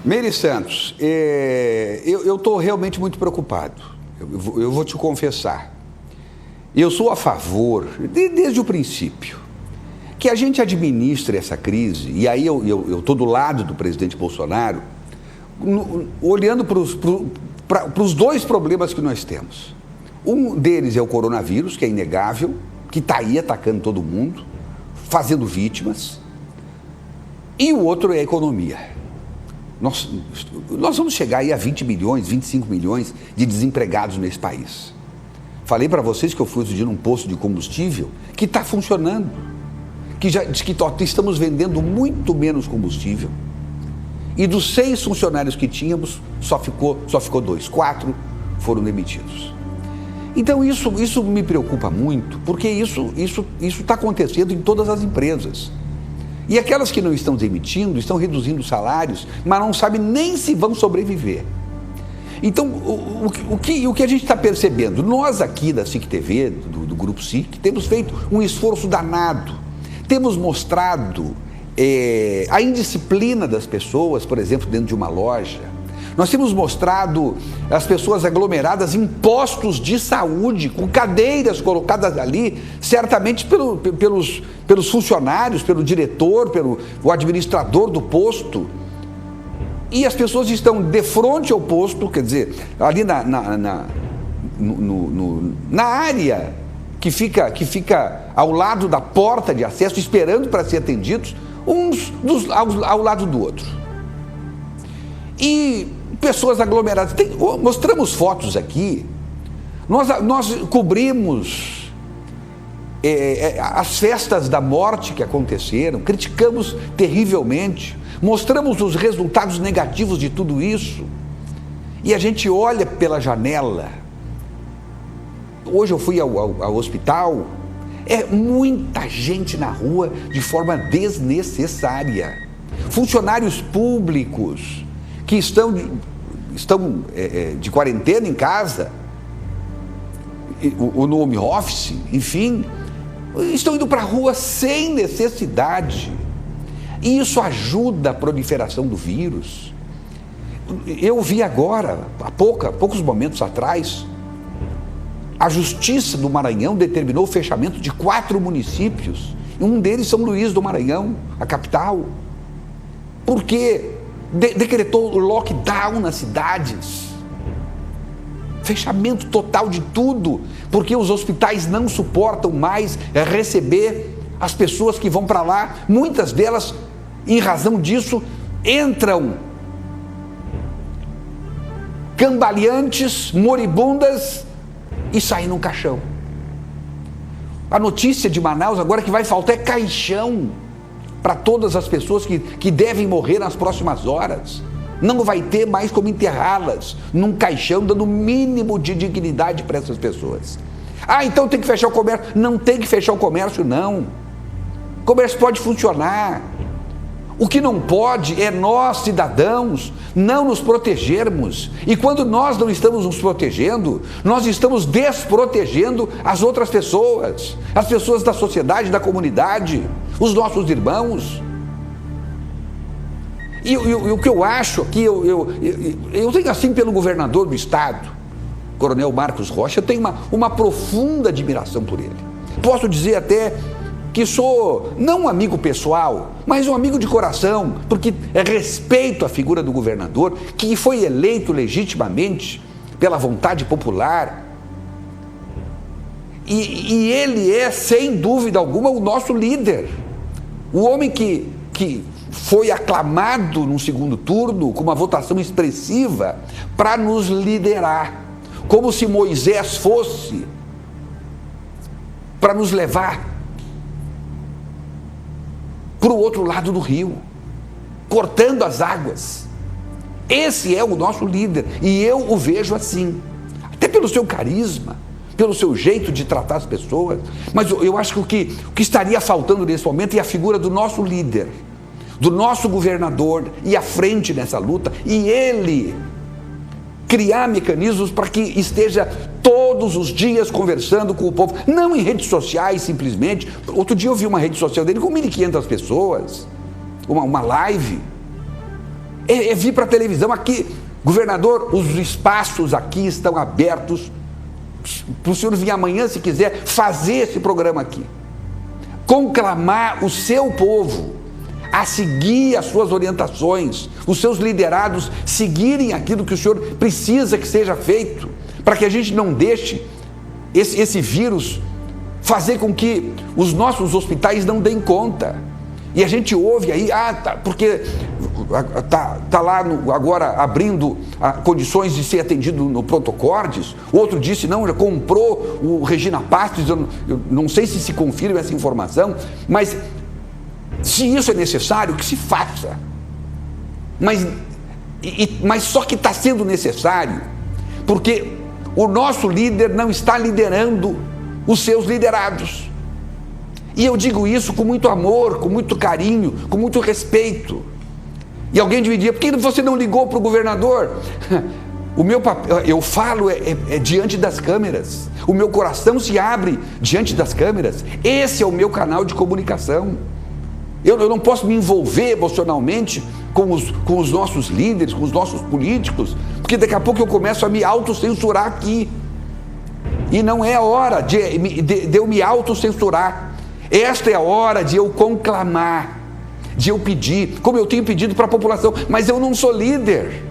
Meire Santos, eu estou realmente muito preocupado. Eu vou te confessar. Eu sou a favor, desde o princípio, que a gente administre essa crise, e aí eu estou do lado do presidente Bolsonaro, olhando para os dois problemas que nós temos. Um deles é o coronavírus, que é inegável, que está aí atacando todo mundo, fazendo vítimas, e o outro é a economia. Nós vamos chegar aí a 20 milhões, 25 milhões de desempregados nesse país. Falei para vocês que eu fui outro dia num posto de combustível que está funcionando, que estamos vendendo muito menos combustível, e dos 6 funcionários que tínhamos, só ficou 2, 4 foram demitidos. Então isso me preocupa muito, porque isso está acontecendo em todas as empresas. E aquelas que não estão demitindo, estão reduzindo os salários, mas não sabem nem se vão sobreviver. Então, o que a gente está percebendo? Nós aqui da SIC TV, do Grupo SIC, temos feito um esforço danado. Temos mostrado a indisciplina das pessoas, por exemplo, dentro de uma loja. Nós temos mostrado as pessoas aglomeradas em postos de saúde, com cadeiras colocadas ali, certamente pelos funcionários, pelo diretor, pelo administrador do posto. E as pessoas estão de frente ao posto, quer dizer, ali na área que fica ao lado da porta de acesso, esperando para ser atendidos, ao lado do outro. E pessoas aglomeradas. Mostramos fotos aqui, nós cobrimos as festas da morte que aconteceram, criticamos terrivelmente, mostramos os resultados negativos de tudo isso, e a gente olha pela janela. Hoje eu fui ao hospital, muita gente na rua de forma desnecessária, funcionários públicos que estão de quarentena em casa, ou no home office, enfim, estão indo para a rua sem necessidade. E isso ajuda a proliferação do vírus. Eu vi agora, há poucos momentos atrás, a Justiça do Maranhão determinou o fechamento de 4 municípios, e um deles São Luís do Maranhão, a capital. Por quê? Decretou o lockdown nas cidades, fechamento total de tudo, porque os hospitais não suportam mais receber as pessoas que vão para lá. Muitas delas, em razão disso, entram cambaleantes, moribundas, e saem num caixão. A notícia de Manaus agora que vai faltar caixão para todas as pessoas que devem morrer nas próximas horas. Não vai ter mais como enterrá-las num caixão, dando o mínimo de dignidade para essas pessoas. Então tem que fechar o comércio. Não tem que fechar o comércio, não. O comércio pode funcionar. O que não pode é nós, cidadãos, não nos protegermos. E quando nós não estamos nos protegendo, nós estamos desprotegendo as outras pessoas, as pessoas da sociedade, da comunidade, os nossos irmãos. E o que eu acho aqui, eu tenho assim pelo governador do estado, Coronel Marcos Rocha, eu tenho uma profunda admiração por ele. Posso dizer até que sou não um amigo pessoal, mas um amigo de coração, porque respeito a figura do governador, que foi eleito legitimamente pela vontade popular. E ele é, sem dúvida alguma, o nosso líder. O homem que foi aclamado no segundo turno com uma votação expressiva para nos liderar, como se Moisés fosse para nos levar para o outro lado do rio, cortando as águas. Esse é o nosso líder, e eu o vejo assim, até pelo seu carisma, pelo seu jeito de tratar as pessoas. Mas eu acho que o que estaria faltando nesse momento é a figura do nosso líder, do nosso governador, ir à frente nessa luta, e ele criar mecanismos para que esteja todos os dias conversando com o povo, não em redes sociais simplesmente. Outro dia eu vi uma rede social dele com 1.500 pessoas, uma live. é vir para a televisão aqui. Governador, os espaços aqui estão abertos para o senhor vir amanhã, se quiser, fazer esse programa aqui. Conclamar o seu povo a seguir as suas orientações, os seus liderados seguirem aquilo que o senhor precisa que seja feito, para que a gente não deixe esse vírus fazer com que os nossos hospitais não deem conta. E a gente ouve aí, porque está lá agora abrindo condições de ser atendido no Prontocordes. Outro disse, não, já comprou o Regina Pastos. Eu não sei se confirma essa informação, mas se isso é necessário, que se faça. Mas só que está sendo necessário, porque o nosso líder não está liderando os seus liderados. E eu digo isso com muito amor, com muito carinho, com muito respeito. E alguém me diria, por que você não ligou para o governador? O meu papel, eu falo diante das câmeras. O meu coração se abre diante das câmeras. Esse é o meu canal de comunicação. Eu não posso me envolver emocionalmente com os nossos líderes, com os nossos políticos, porque daqui a pouco eu começo a me autocensurar aqui. E não é a hora de eu me autocensurar. Esta é a hora de eu conclamar, de eu pedir, como eu tenho pedido para a população. Mas eu não sou líder.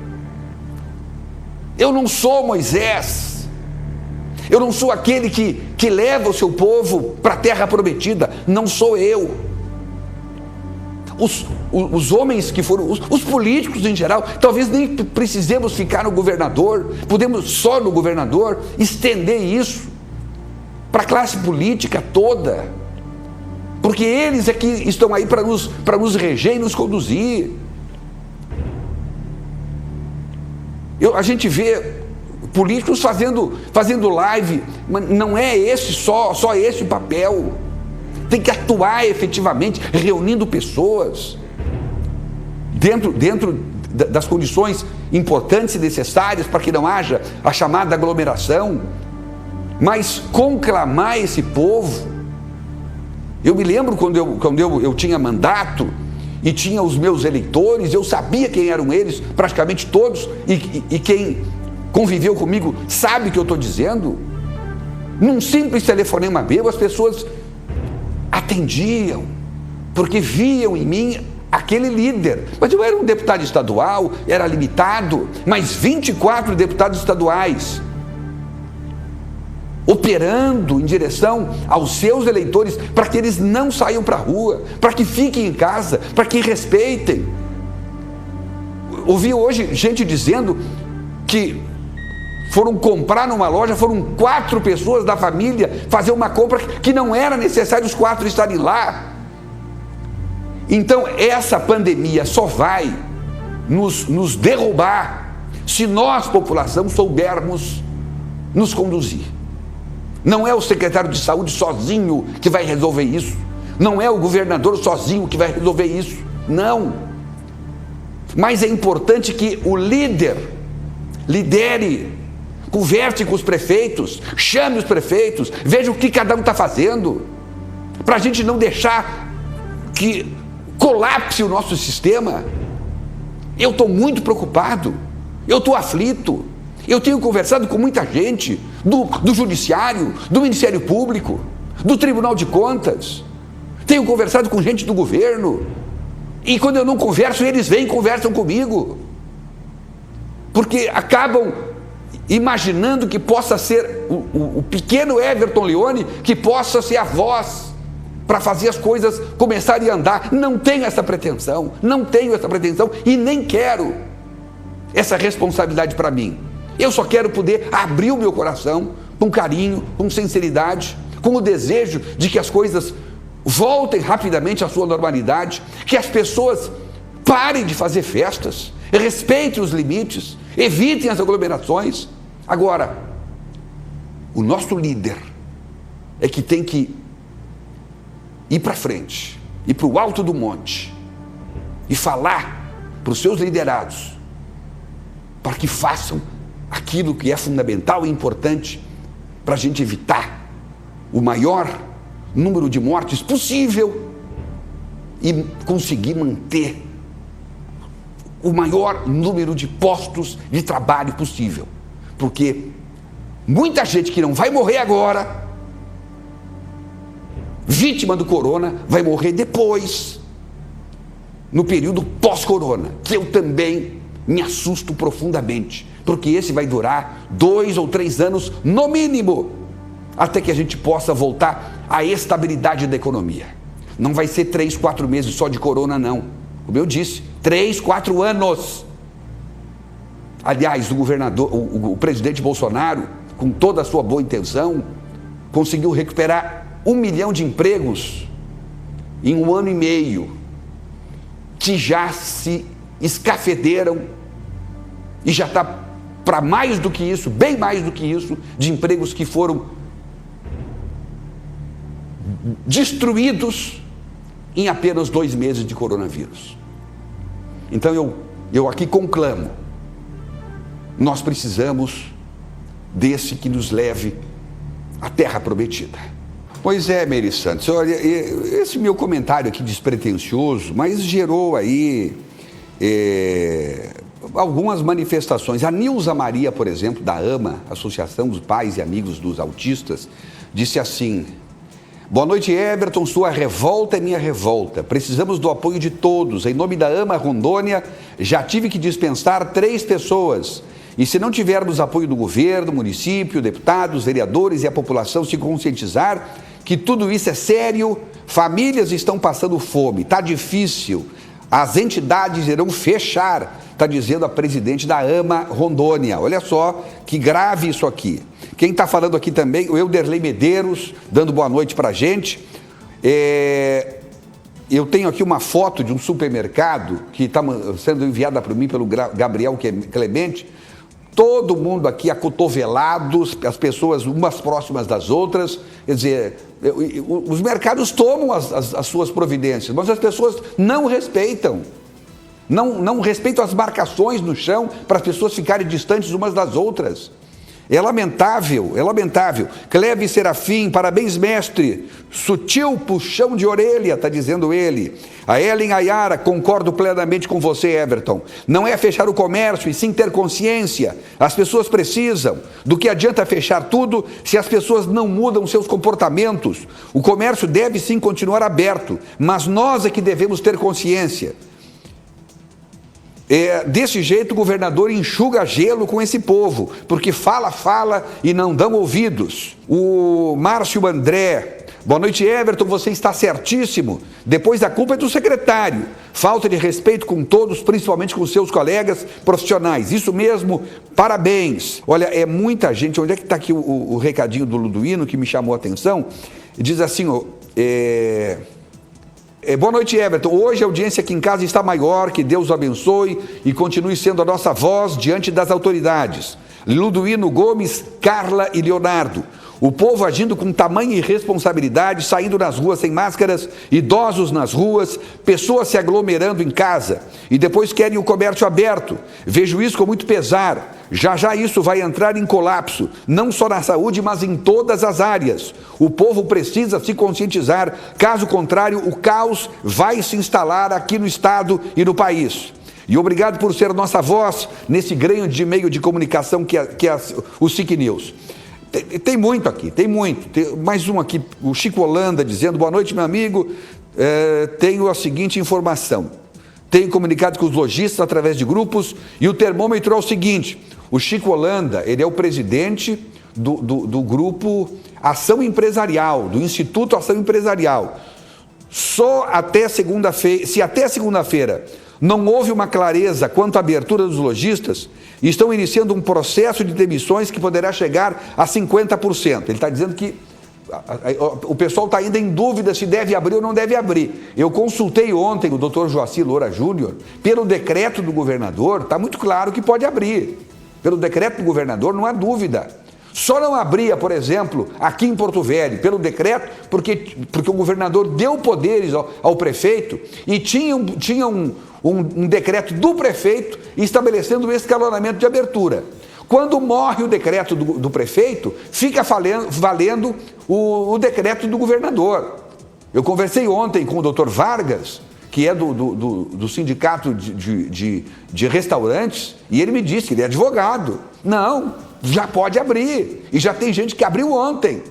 Eu não sou Moisés. Eu não sou aquele que leva o seu povo para a terra prometida. Não sou eu. Os homens que foram, os políticos em geral, talvez nem precisemos ficar no governador, podemos só no governador estender isso para a classe política toda, porque eles é que estão aí para nos reger e nos conduzir. A gente vê políticos fazendo live, mas não é esse só esse o papel. Tem que atuar efetivamente, reunindo pessoas, dentro das condições importantes e necessárias para que não haja a chamada aglomeração, mas conclamar esse povo. Eu me lembro quando eu tinha mandato e tinha os meus eleitores, eu sabia quem eram eles, praticamente todos, e quem conviveu comigo sabe o que eu estou dizendo. Num simples telefonema meu, as pessoas atendiam, porque viam em mim aquele líder. Mas eu era um deputado estadual, era limitado, mas 24 deputados estaduais, operando em direção aos seus eleitores, para que eles não saiam para a rua, para que fiquem em casa, para que respeitem. Ouvi hoje gente dizendo que foram comprar numa loja, foram 4 pessoas da família fazer uma compra que não era necessário os 4 estarem lá. Então essa pandemia só vai nos derrubar se nós, população, soubermos nos conduzir. Não é o secretário de saúde sozinho que vai resolver isso, não é o governador sozinho que vai resolver isso, não. Mas é importante que o líder lidere, converse com os prefeitos, chame os prefeitos, veja o que cada um está fazendo, para a gente não deixar que colapse o nosso sistema. Eu estou muito preocupado, eu estou aflito, eu tenho conversado com muita gente do Judiciário, do Ministério Público, do Tribunal de Contas, tenho conversado com gente do governo, e quando eu não converso, eles vêm e conversam comigo, porque acabam imaginando que possa ser o pequeno Everton Leone, que possa ser a voz para fazer as coisas começarem a andar. Não tenho essa pretensão, e nem quero essa responsabilidade para mim. Eu só quero poder abrir o meu coração com carinho, com sinceridade, com o desejo de que as coisas voltem rapidamente à sua normalidade, que as pessoas parem de fazer festas, respeitem os limites, evitem as aglomerações. Agora, o nosso líder é que tem que ir para frente, ir para o alto do monte e falar para os seus liderados para que façam aquilo que é fundamental e importante para a gente evitar o maior número de mortes possível e conseguir manter o maior número de postos de trabalho possível. Porque muita gente que não vai morrer agora, vítima do corona, vai morrer depois, no período pós-corona, que eu também me assusto profundamente, porque esse vai durar 2 ou 3 anos no mínimo, até que a gente possa voltar à estabilidade da economia. Não vai ser 3, 4 meses só de corona, não. Como eu disse, 3, 4 anos. Aliás, o presidente Bolsonaro, com toda a sua boa intenção, conseguiu recuperar 1 milhão de empregos em 1 ano e meio, que já se escafederam, e já está para mais do que isso, bem mais do que isso, de empregos que foram destruídos em apenas 2 meses de coronavírus. Então eu aqui conclamo, nós precisamos desse que nos leve à terra prometida. Pois é, Meire Santos, olha, esse meu comentário aqui despretensioso, mas gerou aí algumas manifestações. A Nilza Maria, por exemplo, da AMA, Associação dos Pais e Amigos dos Autistas, disse assim: boa noite, Everton, sua revolta é minha revolta, precisamos do apoio de todos. Em nome da AMA Rondônia, já tive que dispensar 3 pessoas. E se não tivermos apoio do governo, município, deputados, vereadores e a população se conscientizar que tudo isso é sério, famílias estão passando fome, está difícil, as entidades irão fechar, está dizendo a presidente da AMA Rondônia. Olha só que grave isso aqui. Quem está falando aqui também, o Euderley Medeiros, dando boa noite para a gente. Eu tenho aqui uma foto de um supermercado que está sendo enviada para mim pelo Gabriel Clemente. Todo mundo aqui acotovelados, as pessoas umas próximas das outras. Quer dizer, os mercados tomam as suas providências, mas as pessoas não respeitam. Não respeitam as marcações no chão para as pessoas ficarem distantes umas das outras. É lamentável, é lamentável. Cleve Serafim, parabéns, mestre. Sutil puxão de orelha, está dizendo ele. A Ellen Ayara, concordo plenamente com você, Everton. Não é fechar o comércio, e sim ter consciência. As pessoas precisam. Do que adianta fechar tudo se as pessoas não mudam seus comportamentos? O comércio deve sim continuar aberto, mas nós é que devemos ter consciência. Desse jeito o governador enxuga gelo com esse povo, porque fala e não dão ouvidos. O Márcio André, boa noite, Everton, você está certíssimo, depois a culpa é do secretário, falta de respeito com todos, principalmente com seus colegas profissionais, isso mesmo, parabéns. Olha, é muita gente. Onde é que está aqui o recadinho do Luduino que me chamou a atenção? Diz assim, boa noite, Everton. Hoje a audiência aqui em casa está maior, que Deus o abençoe e continue sendo a nossa voz diante das autoridades. Luduino Gomes, Carla e Leonardo. O povo agindo com tamanha irresponsabilidade, saindo nas ruas sem máscaras, idosos nas ruas, pessoas se aglomerando em casa e depois querem o comércio aberto. Vejo isso com muito pesar. Já isso vai entrar em colapso, não só na saúde, mas em todas as áreas. O povo precisa se conscientizar, caso contrário, o caos vai se instalar aqui no estado e no país. E obrigado por ser nossa voz nesse grande meio de comunicação que é o SIC News. Tem muito aqui, tem muito. Tem mais um aqui, o Chico Holanda dizendo, boa noite, meu amigo, tenho a seguinte informação. Tenho comunicado com os lojistas através de grupos e o termômetro é o seguinte, o Chico Holanda, ele é o presidente do grupo Ação Empresarial, do Instituto Ação Empresarial. Só até segunda-feira, se até segunda-feira não houve uma clareza quanto à abertura dos lojistas, estão iniciando um processo de demissões que poderá chegar a 50%. Ele está dizendo que o pessoal está ainda em dúvida se deve abrir ou não deve abrir. Eu consultei ontem o Dr. Joacir Loura Júnior, pelo decreto do governador, está muito claro que pode abrir. Pelo decreto do governador não há dúvida. Só não abria, por exemplo, aqui em Porto Velho, pelo decreto, porque o governador deu poderes ao prefeito e tinha um decreto do prefeito estabelecendo o escalonamento de abertura. Quando morre o decreto do prefeito, fica valendo o decreto do governador. Eu conversei ontem com o Dr. Vargas, que é do sindicato de restaurantes, e ele me disse que ele é advogado. Não, já pode abrir, e já tem gente que abriu ontem.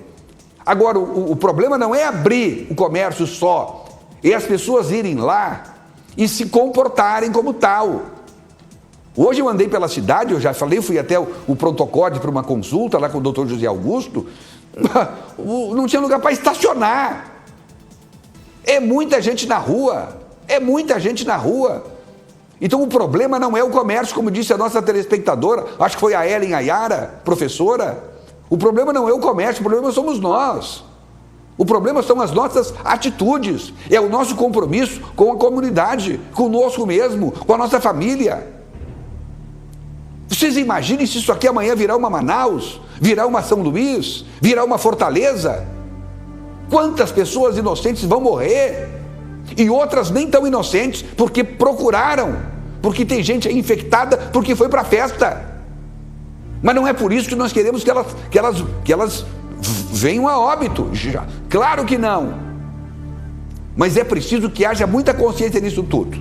Agora, o problema não é abrir o comércio só, é as pessoas irem lá e se comportarem como tal. Hoje eu andei pela cidade, eu já falei, fui até o Prontocode para uma consulta lá com o doutor José Augusto, não tinha lugar para estacionar. É muita gente na rua, é muita gente na rua. Então o problema não é o comércio, como disse a nossa telespectadora, acho que foi a Ellen Ayara, professora. O problema não é o comércio, o problema somos nós. O problema são as nossas atitudes, é o nosso compromisso com a comunidade, conosco mesmo, com a nossa família. Vocês imaginem se isso aqui amanhã virar uma Manaus, virar uma São Luís, virar uma Fortaleza? Quantas pessoas inocentes vão morrer? E outras nem tão inocentes, porque procuraram, porque tem gente aí infectada, porque foi para a festa. Mas não é por isso que nós queremos que elas venham a óbito. Claro que não. Mas é preciso que haja muita consciência nisso tudo.